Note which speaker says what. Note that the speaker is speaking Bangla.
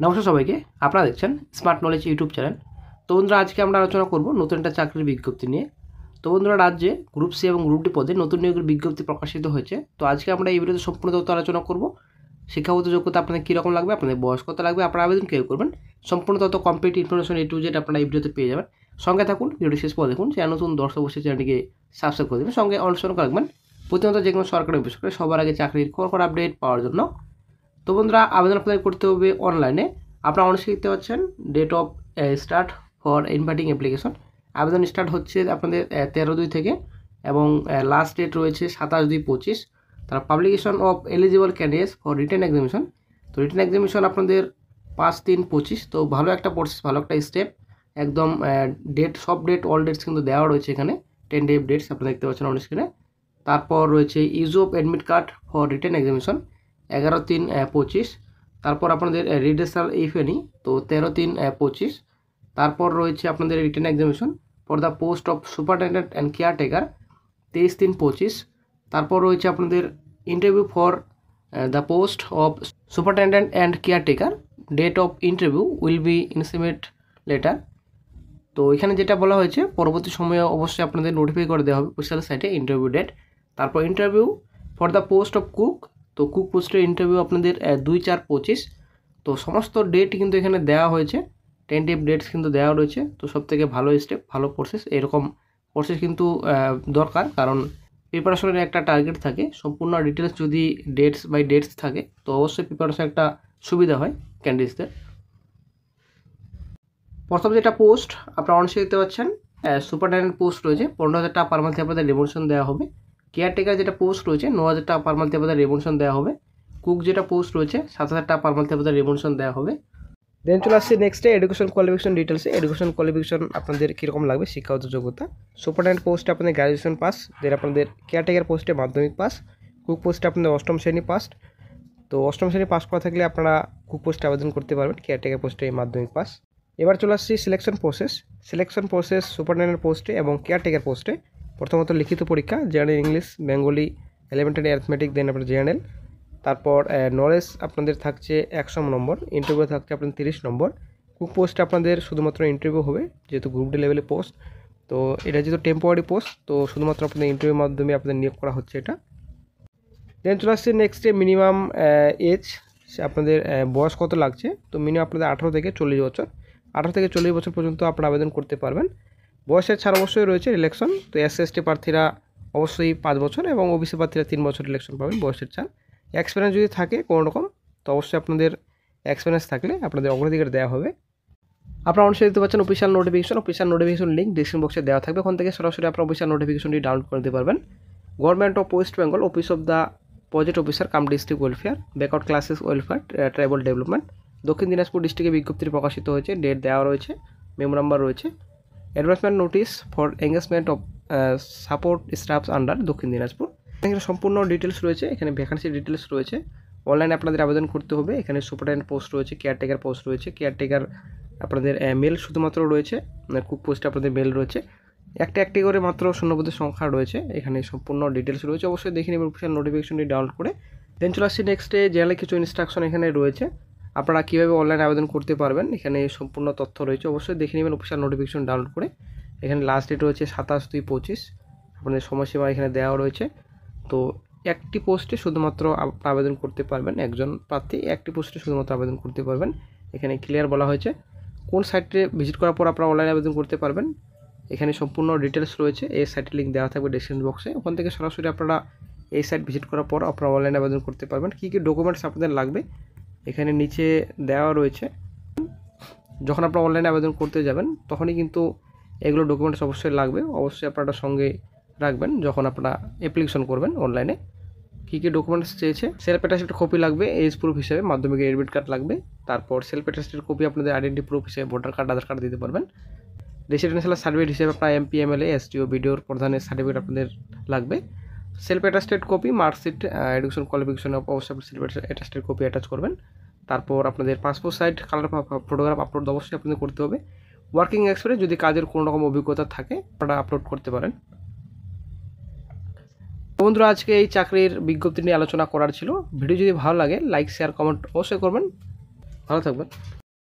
Speaker 1: নমস্কার সবাইকে, আপনারা দেখছেন স্মার্ট নলেজ ইউটিউব চ্যানেল। তো বন্ধুরা, আজকে আমরা আলোচনা করব নতুন একটা চাকরির বিজ্ঞপ্তি নিয়ে। তো বন্ধুরা, রাজ্যে গ্রুপ সি এবং গ্রুপ ডি পদে নতুন নিয়োগের বিজ্ঞপ্তি প্রকাশিত হয়েছে। তো আজকে আমরা এই ভিডিওতে সম্পূর্ণ তথ্য আলোচনা করব। শিক্ষাগত যোগ্যতা আপনাদের কীরকম লাগবে, আপনাদের বয়স কত লাগবে, আপনারা আবেদন কীভাবে করবেন, সম্পূর্ণ তথ্য complete information A to Z আপনারা এই ভিডিওতে পেয়ে যাবেন। সঙ্গে থাকুন, ভিডিওটি শেষ পর দেখুন। চ্যানেল নতুন দর্শক অবশ্যই চ্যানেলটিকে সাবস্ক্রাইব করে দেবেন, সঙ্গে অনুসরণ রাখবেন প্রতিনিয়ত যে কোনো সরকারি বেসরকারি সবার আগে চাকরির খবর আপডেট পাওয়ার জন্য। তো বন্ধুরা, আবেদন আপনাদের করতে হবে অনলাইনে। আপনারা অনেক দেখতে পাচ্ছেন date of start for inviting application. আবেদন স্টার্ট হচ্ছে আপনাদের 13/2 থেকে এবং লাস্ট ডেট রয়েছে 27/2/25। তার publication of eligible candidates for written examination. তো রিটেন এক্সামিনেশন আপনাদের 5/3/25। তো ভালো একটা প্রসেস, ভালো একটা স্টেপ। একদম ডেট, সব ডেট, অল ডেটস কিন্তু দেওয়া রয়েছে এখানে। টেন্টেটিভ ডেটস আপনারা দেখতে পাচ্ছেন অন স্ক্রিনে। তারপর রয়েছে use of admit card for written examination 11/3/25। তারপর আপনাদের রিডেসাল ইফেনি, তো 13/3/25। তারপর রয়েছে আপনাদের written examination for the post of superintendent and caretaker 23/3/25। তারপর রয়েছে আপনাদের interview for the post of superintendent and caretaker. Date of interview will be intimate letter. তো এখানে যেটা বলা হয়েছে, পরবর্তী সময়ে অবশ্যই আপনাদের নোটিফাই করে দেওয়া হবে অফিসিয়াল সাইটে ইন্টারভিউ ডেট। তারপর interview for the post of cook, তো কুক পোস্টের ইন্টারভিউ আপনাদের 2/4/25। তো সমস্ত ডেট কিন্তু এখানে দেওয়া হয়েছে, টেন্টেটিভ ডেটস কিন্তু দেওয়া রয়েছে। তো সবথেকে ভালো স্টেপ, ভালো প্রসেস, এরকম প্রসেস কিন্তু দরকার, কারণ প্রিপারেশনের একটা টার্গেট থাকে। সম্পূর্ণ ডিটেলস যদি ডেটস বাই ডেটস থাকে তো অবশ্যই প্রিপারেশন একটা সুবিধা হয় ক্যান্ডিডেটসদের। প্রথম যেটা পোস্ট আপনারা অনসে দেখতে পাচ্ছেন, সুপারিনটেন্ডেন্ট পোস্ট রয়েছে 15,000 টাকা পার মান্থে আপনাদের রেমুনেশন দেওয়া হবে। কেয়ারটেকার যেটা পোস্ট রয়েছে 9,000 টাকা পার মান্থে আপনাদের রেমুনেশন দেওয়া হবে। কুক যেটা পোস্ট রয়েছে 7,000 টাকা পার মান্থে আপনাদের রেমুনেশন দেওয়া হবে। দেন চলে আসছে নেক্সটে এডুকেশন কোয়ালিফিকেশন ডিটেলসে। এডুকেশন কোয়ালিফিকেশন আপনাদের কীরকম লাগবে, শিক্ষাগত যোগ্যতা। সুপারিনটেন্ডেন্ট পোস্টে আপনাদের গ্র্যাজুয়েশন পাস, দেন আপনাদের কেয়ারটেকার পোস্টে মাধ্যমিক পাস, কুক পোস্টে আপনাদের 8ম শ্রেণী পাস। তো 8ম শ্রেণী পাস করা থাকলে আপনারা কুক পোস্টে আবেদন করতে পারবেন, কেয়ারটেকার পোস্টে মাধ্যমিক পাস। এবার চলে আসছি selection process. Selection process superintendent পোস্টে এবং কেয়ারটেকার পোস্টে প্রথমত লিখিত পরীক্ষা, general English, Bengali, elementary arithmetic, then আপনার জেনারেল। তারপর নলেজ আপনাদের থাকছে 100 নম্বর, ইন্টারভিউ থাকছে আপনাদের 30 নম্বর। কুক পোস্টে আপনাদের শুধুমাত্র ইন্টারভিউ হবে, যেহেতু গ্রুপ ডি লেভেলে পোস্ট। তো এটা যেহেতু টেম্পোরারি পোস্ট, তো শুধুমাত্র আপনাদের ইন্টারভিউর মাধ্যমে আপনাদের নিয়োগ করা হচ্ছে এটা। দেন চলে আসছে নেক্সটে মিনিমাম এজ, আপনাদের বয়স কত লাগছে। তো মিনিমাম আপনাদের 18 থেকে 40 বছর, 18 থেকে 40 বছর পর্যন্ত আপনারা আবেদন করতে পারবেন। বয়সের ছাড় অবশ্যই রয়েছে রিলেকশন। তো SC/ST প্রার্থীরা অবশ্যই 5 বছর এবং OBC প্রার্থীরা 3 বছর রিলেকশন পাবেন বয়সের ছাড়। এক্সপিরিয়েন্স যদি থাকে কোনো রকম, তো অবশ্যই আপনাদের এক্সপিরিয়েন্স থাকলে আপনাদের অগ্রাধিকার দেওয়া হবে। আপনারা অবশ্যই দেখতে পাচ্ছেন অফিসিয়াল নোটিফিকেশন লিঙ্ক ডিসক্রিপশন বক্সে দেওয়া থাকবে। ওখান থেকে সরাসরি আপনারা অফিসিয়াল নোটিফিকেশনটি ডাউনলোড করে নিতে পারবেন। Government of West Bengal, office of the project officer come district welfare, backward classes welfare, tribal development, দক্ষিণ দিনাজপুর ডিস্ট্রিক্টে বিজ্ঞপ্তি প্রকাশিত হয়েছে। ডেট দেওয়া রয়েছে, মেমো নাম্বার রয়েছে। Advertisement notice for engagement of support stuffs under দক্ষিণ দিনাজপুর। এখানে সম্পূর্ণ ডিটেলস রয়েছে, এখানে ভ্যাকান্সি ডিটেলস রয়েছে। অনলাইনে আপনাদের আবেদন করতে হবে। এখানে সুপারিনটেন্ডেন্ট পোস্ট রয়েছে, কেয়ারটেকার পোস্ট রয়েছে। কেয়ারটেকার আপনাদের মেল শুধুমাত্র রয়েছে, কুক পোস্টে আপনাদের মেল রয়েছে। একটি করে মাত্র শূন্যপদের সংখ্যা রয়েছে। এখানে সম্পূর্ণ ডিটেলস রয়েছে, অবশ্যই দেখে নেবেন অফিসিয়াল নোটিফিকেশনটি ডাউনলোড করে। দেন চলে আসছি নেক্সটে জেনারেল কিছু ইনস্ট্রাকশন এখানে রয়েছে, আপনারা কীভাবে অনলাইনে আবেদন করতে পারবেন। এখানে সম্পূর্ণ তথ্য রয়েছে, অবশ্যই দেখে নেবেন অফিসিয়াল নোটিফিকেশন ডাউনলোড করে। এখানে লাস্ট ডেট রয়েছে 27/2/25, আপনাদের সময়সীমা এখানে দেওয়া রয়েছে। তো একটি পোস্টে শুধুমাত্র আবেদন করতে পারবেন, একজন প্রার্থী একটি পোস্টে শুধুমাত্র আবেদন করতে পারবেন। এখানে ক্লিয়ার বলা হয়েছে কোন সাইটে ভিজিট করার পর আপনারা অনলাইনে আবেদন করতে পারবেন। এখানে সম্পূর্ণ ডিটেলস রয়েছে, এই সাইটের লিঙ্ক দেওয়া থাকবে ডেসক্রিপশন বক্সে। ওখান থেকে সরাসরি আপনারা এই সাইট ভিজিট করার পর আপনারা অনলাইনে আবেদন করতে পারবেন। কী কী ডকুমেন্টস আপনাদের লাগবে এখানে নিচে দেওয়া রয়েছে। যখন আপনারা অনলাইনে আবেদন করতে যাবেন তখনই কিন্তু এগুলো ডকুমেন্টস অবশ্যই লাগবে, অবশ্যই আপনারা সঙ্গে রাখবেন যখন আপনারা অ্যাপ্লিকেশন করবেন অনলাইনে। কী কী ডকুমেন্টস চেয়েছে, সেলফ অ্যাটাস্টেড কপি লাগবে এজ প্রুফ হিসেবে, মাধ্যমিকের এডমিট কার্ড লাগবে। তারপর সেলফ অ্যাটাস্টেড কপি আপনাদের আইডেন্টি প্রুফ হিসেবে ভোটার কার্ড, আধার কার্ড দিতে পারবেন। রেসিডেন্সিয়াল সার্টিফিকেট হিসেবে আপনার MP MLA STO BDOর প্রধানের সার্টিফিকেট আপনাদের লাগবে। Self attested copy, marksheet, education qualification অবশ্যই সেলফ অ্যাটাস্টেড কপি অ্যাটাচ করবেন। তারপর আপনাদের passport size colour photograph upload অবশ্যই আপনাদের করতে হবে। ওয়ার্কিং এক্সপিরিয়েন্স যদি কাজের কোনো রকম অভিজ্ঞতা থাকে আপনারা আপলোড করতে পারেন। বন্ধুরা, আজকে এই চাকরির বিজ্ঞপ্তি নিয়ে আলোচনা করার ছিল। ভিডিও যদি ভালো লাগে লাইক শেয়ার কমেন্ট অবশ্যই করবেন। ভালো থাকবেন।